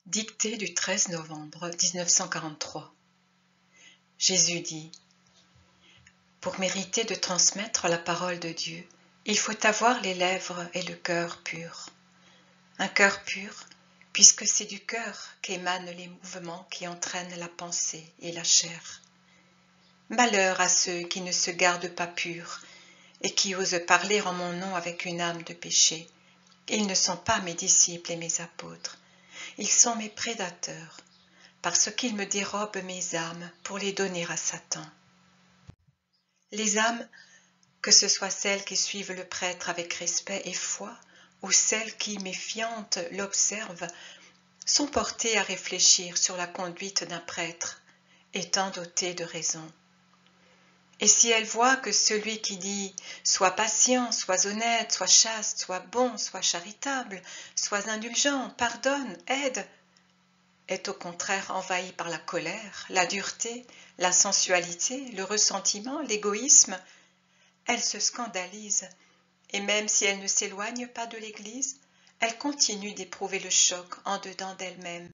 Dictée du 13 novembre 1943. Jésus dit : pour mériter de transmettre la parole de Dieu, il faut avoir les lèvres et le cœur purs. Un cœur pur, puisque c'est du cœur qu'émanent les mouvements qui entraînent la pensée et la chair. Malheur à ceux qui ne se gardent pas purs et qui osent parler en mon nom avec une âme de péché. Ils ne sont pas mes disciples et mes apôtres. Ils sont mes prédateurs, parce qu'ils me dérobent mes âmes pour les donner à Satan. Les âmes, que ce soit celles qui suivent le prêtre avec respect et foi, ou celles qui, méfiantes, l'observent, sont portées à réfléchir sur la conduite d'un prêtre, étant dotées de raison. Et si elles voient que celui qui dit « sois patient, sois honnête, sois chaste, sois bon, sois charitable, sois indulgent, pardonne, aide », est au contraire envahi par la colère, la dureté, la sensualité, le ressentiment, l'égoïsme, elles se scandalisent, et même si elles ne s'éloignent pas de l'Église, elles continuent d'éprouver le choc en dedans d'elles-mêmes.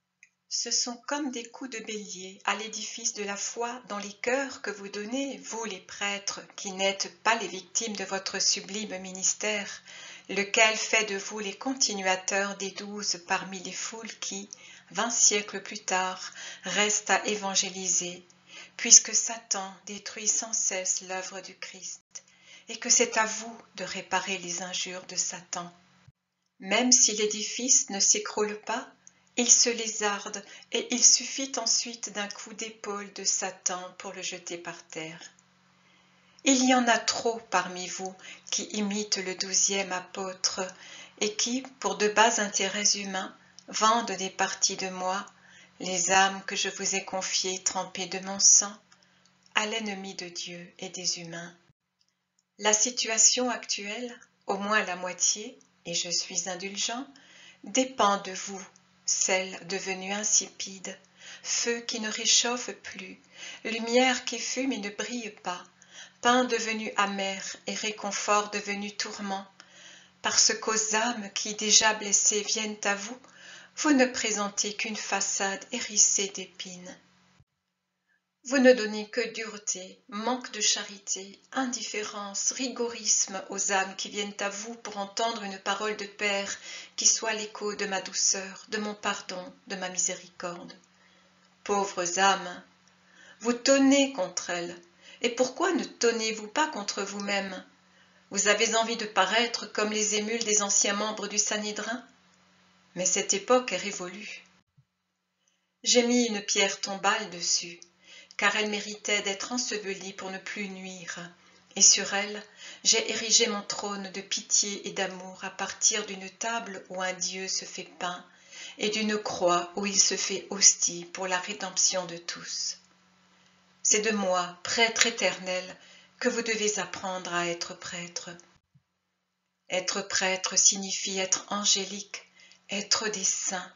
Ce sont comme des coups de bélier à l'édifice de la foi dans les cœurs que vous donnez, vous les prêtres, qui n'êtes pas les victimes de votre sublime ministère, lequel fait de vous les continuateurs des 12 parmi les foules qui, 20 siècles plus tard, restent à évangéliser, puisque Satan détruit sans cesse l'œuvre du Christ, et que c'est à vous de réparer les injures de Satan. Même si l'édifice ne s'écroule pas, il se lézarde et il suffit ensuite d'un coup d'épaule de Satan pour le jeter par terre. Il y en a trop parmi vous qui imitent le 12e apôtre et qui, pour de bas intérêts humains, vendent des parties de moi, les âmes que je vous ai confiées trempées de mon sang, à l'ennemi de Dieu et des humains. La situation actuelle, au moins la moitié, et je suis indulgent, dépend de vous, sel devenu insipide, feu qui ne réchauffe plus, lumière qui fume et ne brille pas, pain devenu amer et réconfort devenu tourment, parce qu'aux âmes qui déjà blessées viennent à vous, vous ne présentez qu'une façade hérissée d'épines. Vous ne donnez que dureté, manque de charité, indifférence, rigorisme aux âmes qui viennent à vous pour entendre une parole de Père qui soit l'écho de ma douceur, de mon pardon, de ma miséricorde. Pauvres âmes, vous tonnez contre elles, et pourquoi ne tonnez-vous pas contre vous-même? Vous avez envie de paraître comme les émules des anciens membres du Sanhédrin? Mais cette époque est révolue. J'ai mis une pierre tombale dessus, car elle méritait d'être ensevelie pour ne plus nuire, et sur elle, j'ai érigé mon trône de pitié et d'amour à partir d'une table où un Dieu se fait pain, et d'une croix où il se fait hostie pour la rédemption de tous. C'est de moi, prêtre éternel, que vous devez apprendre à être prêtre. Être prêtre signifie être angélique, être des saints.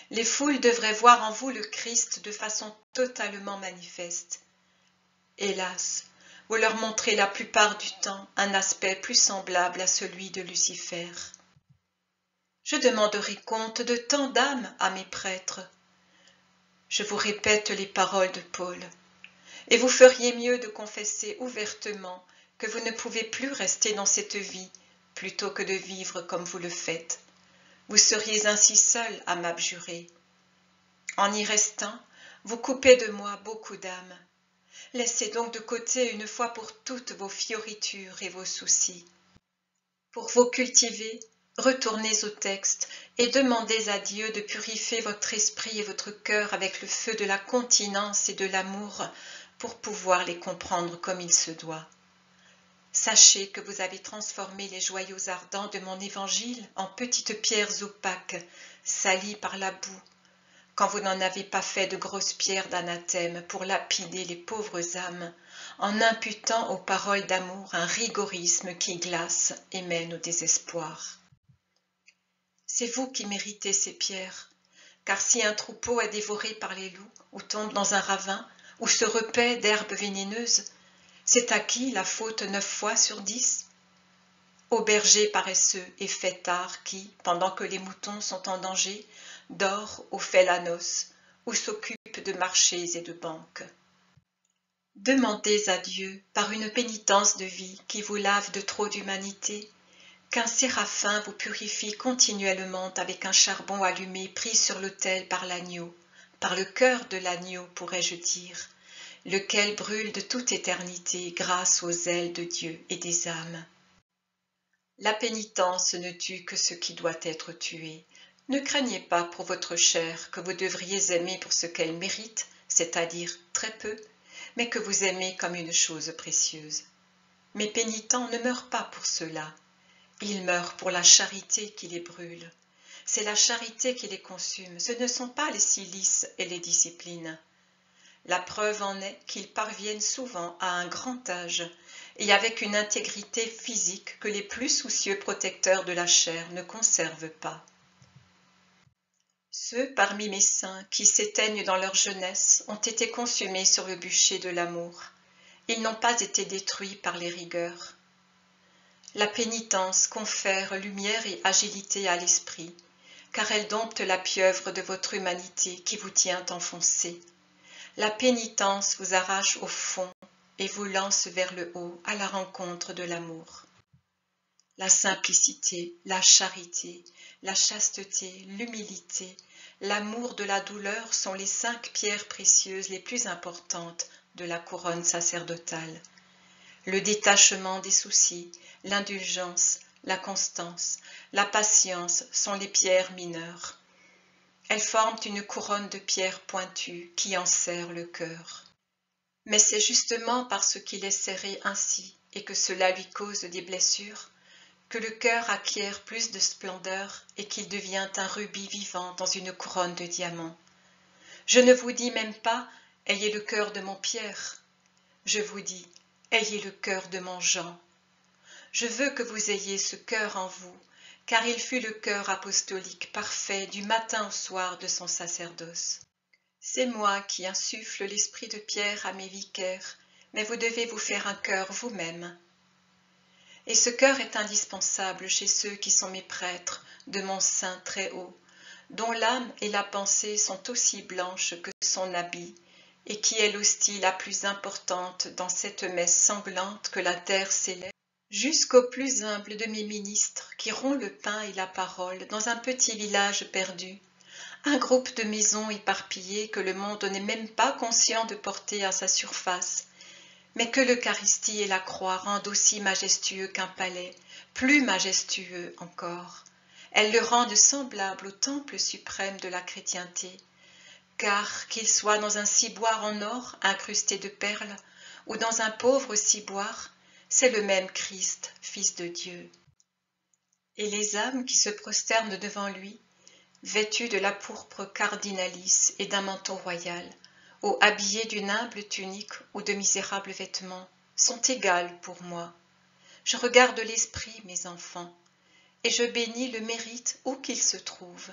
Les foules devraient voir en vous le Christ de façon totalement manifeste. Hélas, vous leur montrez la plupart du temps un aspect plus semblable à celui de Lucifer. Je demanderai compte de tant d'âmes à mes prêtres. Je vous répète les paroles de Paul, et vous feriez mieux de confesser ouvertement que vous ne pouvez plus rester dans cette vie plutôt que de vivre comme vous le faites. Vous seriez ainsi seul à m'abjurer. En y restant, vous coupez de moi beaucoup d'âmes. Laissez donc de côté une fois pour toutes vos fioritures et vos soucis. Pour vous cultiver, retournez au texte et demandez à Dieu de purifier votre esprit et votre cœur avec le feu de la continence et de l'amour pour pouvoir les comprendre comme il se doit. Sachez que vous avez transformé les joyaux ardents de mon évangile en petites pierres opaques, salies par la boue, quand vous n'en avez pas fait de grosses pierres d'anathème pour lapider les pauvres âmes, en imputant aux paroles d'amour un rigorisme qui glace et mène au désespoir. C'est vous qui méritez ces pierres, car si un troupeau est dévoré par les loups, ou tombe dans un ravin, ou se repaît d'herbes vénéneuses, c'est à qui la faute 9 fois sur 10? Ô berger paresseux et fêtard qui, pendant que les moutons sont en danger, dort ou fait la noce, ou s'occupe de marchés et de banques. Demandez à Dieu, par une pénitence de vie qui vous lave de trop d'humanité, qu'un séraphin vous purifie continuellement avec un charbon allumé pris sur l'autel par l'agneau, par le cœur de l'agneau pourrais-je dire, lequel brûle de toute éternité grâce aux ailes de Dieu et des âmes. La pénitence ne tue que ce qui doit être tué. Ne craignez pas pour votre chair que vous devriez aimer pour ce qu'elle mérite, c'est-à-dire très peu, mais que vous aimez comme une chose précieuse. Mes pénitents ne meurent pas pour cela. Ils meurent pour la charité qui les brûle. C'est la charité qui les consume, ce ne sont pas les silices et les disciplines. La preuve en est qu'ils parviennent souvent à un grand âge et avec une intégrité physique que les plus soucieux protecteurs de la chair ne conservent pas. Ceux parmi mes saints qui s'éteignent dans leur jeunesse ont été consumés sur le bûcher de l'amour. Ils n'ont pas été détruits par les rigueurs. La pénitence confère lumière et agilité à l'esprit, car elle dompte la pieuvre de votre humanité qui vous tient enfoncé. La pénitence vous arrache au fond et vous lance vers le haut à la rencontre de l'amour. La simplicité, la charité, la chasteté, l'humilité, l'amour de la douleur sont les 5 pierres précieuses les plus importantes de la couronne sacerdotale. Le détachement des soucis, l'indulgence, la constance, la patience sont les pierres mineures. Elles forment une couronne de pierres pointues qui enserre le cœur. Mais c'est justement parce qu'il est serré ainsi et que cela lui cause des blessures que le cœur acquiert plus de splendeur et qu'il devient un rubis vivant dans une couronne de diamants. Je ne vous dis même pas « ayez le cœur de mon Pierre », je vous dis « ayez le cœur de mon Jean ». Je veux que vous ayez ce cœur en vous, car il fut le cœur apostolique parfait du matin au soir de son sacerdoce. C'est moi qui insuffle l'esprit de Pierre à mes vicaires, mais vous devez vous faire un cœur vous-même. Et ce cœur est indispensable chez ceux qui sont mes prêtres de mon sein très haut, dont l'âme et la pensée sont aussi blanches que son habit, et qui est l'hostie la plus importante dans cette messe sanglante que la terre célèbre, jusqu'au plus humble de mes ministres qui rompt le pain et la parole dans un petit village perdu, un groupe de maisons éparpillées que le monde n'est même pas conscient de porter à sa surface, mais que l'Eucharistie et la croix rendent aussi majestueux qu'un palais, plus majestueux encore. Elles le rendent semblable au temple suprême de la chrétienté, car qu'il soit dans un ciboire en or incrusté de perles, ou dans un pauvre ciboire, c'est le même Christ, Fils de Dieu. Et les âmes qui se prosternent devant lui, vêtues de la pourpre cardinalice et d'un manteau royal, ou habillées d'une humble tunique ou de misérables vêtements, sont égales pour moi. Je regarde l'esprit, mes enfants, et je bénis le mérite où qu'il se trouve.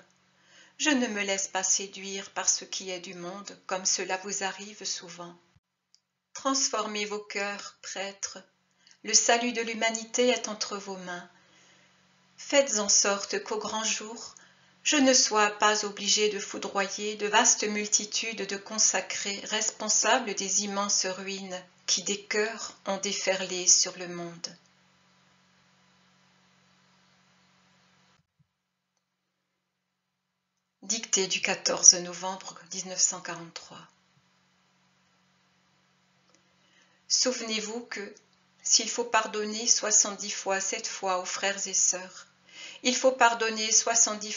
Je ne me laisse pas séduire par ce qui est du monde, comme cela vous arrive souvent. Transformez vos cœurs, prêtres. Le salut de l'humanité est entre vos mains. Faites en sorte qu'au grand jour, je ne sois pas obligé de foudroyer de vastes multitudes de consacrés responsables des immenses ruines qui des cœurs ont déferlé sur le monde. Dictée du 14 novembre 1943. Souvenez-vous que, s'il faut pardonner 70 fois 7 fois aux frères et sœurs, il faut pardonner 70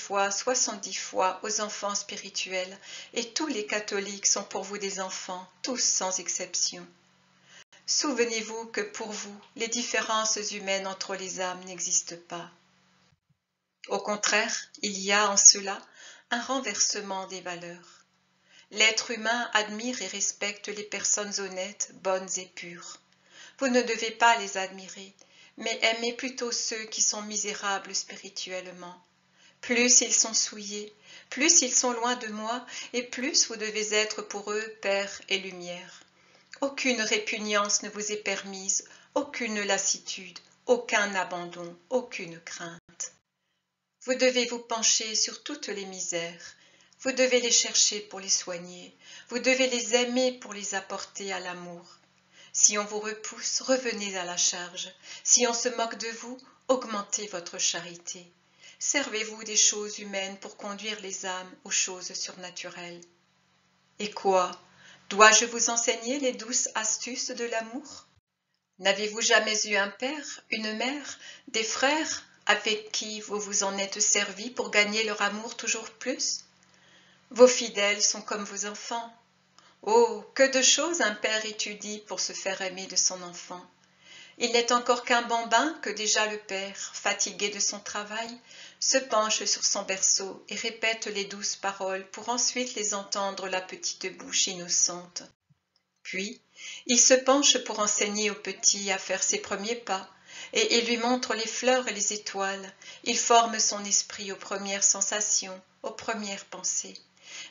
fois aux enfants spirituels, et tous les catholiques sont pour vous des enfants, tous sans exception. Souvenez-vous que pour vous, les différences humaines entre les âmes n'existent pas. Au contraire, il y a en cela un renversement des valeurs. L'être humain admire et respecte les personnes honnêtes, bonnes et pures. Vous ne devez pas les admirer, mais aimez plutôt ceux qui sont misérables spirituellement. Plus ils sont souillés, plus ils sont loin de moi, et plus vous devez être pour eux père et lumière. Aucune répugnance ne vous est permise, aucune lassitude, aucun abandon, aucune crainte. Vous devez vous pencher sur toutes les misères, vous devez les chercher pour les soigner, vous devez les aimer pour les apporter à l'amour. Si on vous repousse, revenez à la charge. Si on se moque de vous, augmentez votre charité. Servez-vous des choses humaines pour conduire les âmes aux choses surnaturelles. Et quoi? Dois-je vous enseigner les douces astuces de l'amour? N'avez-vous jamais eu un père, une mère, des frères avec qui vous vous en êtes servi pour gagner leur amour toujours plus? Vos fidèles sont comme vos enfants. Oh, que de choses un père étudie pour se faire aimer de son enfant. Il n'est encore qu'un bambin que déjà le père, fatigué de son travail, se penche sur son berceau et répète les douces paroles pour ensuite les entendre la petite bouche innocente. Puis, il se penche pour enseigner au petit à faire ses premiers pas, et il lui montre les fleurs et les étoiles. Il forme son esprit aux premières sensations, aux premières pensées.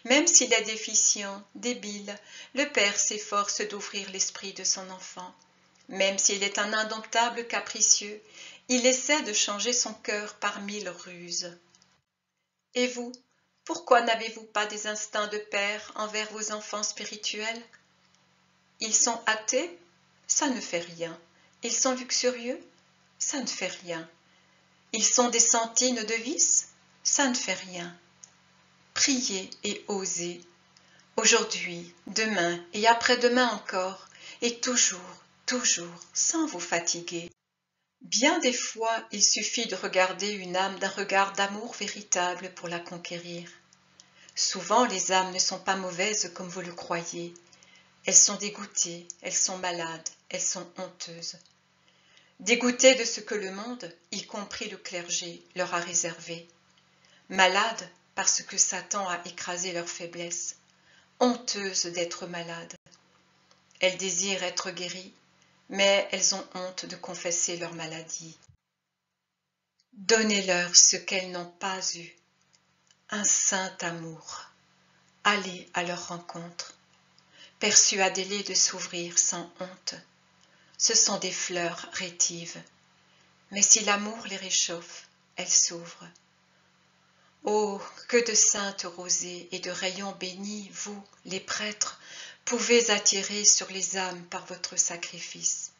Même s'il est déficient, débile, le père s'efforce d'ouvrir l'esprit de son enfant. Même s'il est un indomptable capricieux, il essaie de changer son cœur par 1000 ruses. Et vous, pourquoi n'avez-vous pas des instincts de père envers vos enfants spirituels? Ils sont athées? Ça ne fait rien. Ils sont luxurieux? Ça ne fait rien. Ils sont des sentines de vice? Ça ne fait rien. Priez et osez. Aujourd'hui, demain et après-demain encore, et toujours, toujours, sans vous fatiguer. Bien des fois, il suffit de regarder une âme d'un regard d'amour véritable pour la conquérir. Souvent, les âmes ne sont pas mauvaises comme vous le croyez. Elles sont dégoûtées, elles sont malades, elles sont honteuses. Dégoûtées de ce que le monde, y compris le clergé, leur a réservé. Malades parce que Satan a écrasé leur faiblesse. Honteuses d'être malades. Elles désirent être guéries, mais elles ont honte de confesser leur maladie. Donnez-leur ce qu'elles n'ont pas eu, un saint amour. Allez à leur rencontre. Persuadez-les de s'ouvrir sans honte. Ce sont des fleurs rétives, mais si l'amour les réchauffe, elles s'ouvrent. Oh, que de saintes rosées et de rayons bénis, vous, les prêtres, pouvez attirer sur les âmes par votre sacrifice.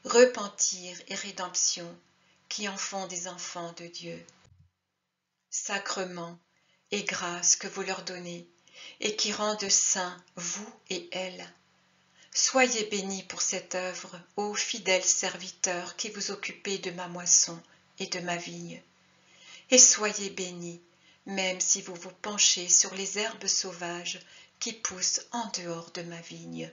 Repentir et rédemption qui en font des enfants de Dieu. Sacrement et grâce que vous leur donnez et qui rendent saints vous et elles. Soyez bénis pour cette œuvre, ô fidèles serviteurs qui vous occupez de ma moisson et de ma vigne. Et soyez bénis, même si vous vous penchez sur les herbes sauvages qui poussent en dehors de ma vigne.